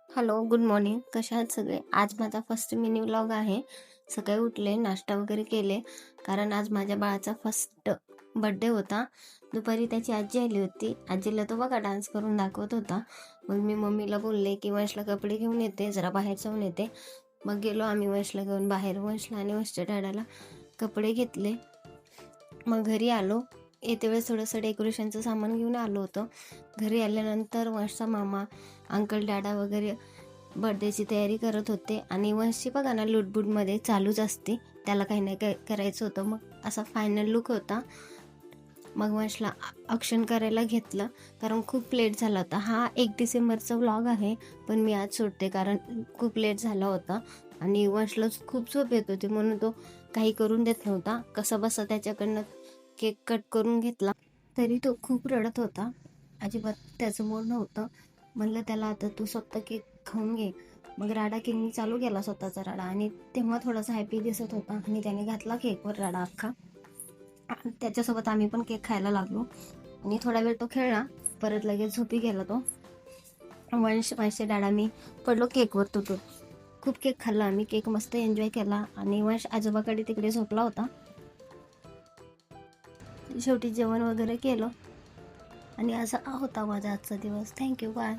Hello, good morning. कशा आहात सगळे? आज माझा फर्स्ट मिनी व्लॉग आहे. सकाळी उठले, नाश्ता वगैरे केले, कारण आज माझ्या बाळाचा फर्स्ट बड्डे होता. दुपारी त्याची आजी आली होती. आजीला तो बघा डान्स करून दाखवत होता. मग मी मम्मीला बोलले की वंशला कपडे घेऊन येते, जरा बाहेर जाऊन येते. मग गेलो आम्ही वंशला घेऊन बाहेर. वंशला आणि वंशच्या डॅडाला कपडे घेतले. मग घरी आलो. येते वेळेस थोडंसं डेकोरेशनचं सामान घेऊन आलो होतो. घरी आल्यानंतर वंशचा मामा, अंकल, डॅडा वगैरे बर्थडेची तयारी करत होते. आणि वंशची बघा ना लुटबुटमध्ये चालूच असते, त्याला काही नाही काय करायचं होतं. मग असा फायनल लुक होता. मग वंशला औक्षण करायला घेतलं, कारण खूप लेट झाला होता. हा 1 डिसेंबरचा व्लॉग आहे, पण मी आज सोडते कारण खूप लेट झाला होता. आणि वंशला खूप झोप येत होती, म्हणून तो काही करून देत नव्हता. कसं बसा त्याच्याकडनं केक कट करून घेतला, तरी तो खूप रडत होता. अजिबात त्याचं मूड नव्हतं. म्हणलं त्याला आता तू स्वतः केक खाऊन घे. मग राडा केकनी चालू केला स्वतःचा राडा, आणि तेव्हा थोडासा हॅपी दिसत होता आणि त्याने घातला केकवर राडा अख्खा. त्याच्यासोबत आम्ही पण केक खायला लागलो आणि थोडा वेळ तो खेळला, परत लगेच झोपी गेला तो. वंश, माझे डाडा, मी पडलो केकवर तुटून. खूप केक खाल्ला आम्ही, केक मस्त एन्जॉय केला. आणि वंश आजोबाकडे तिकडे झोपला होता. शेवटी जेवण वगैरे केलं आणि असा होता माझा आजचा दिवस. Thank you, bye.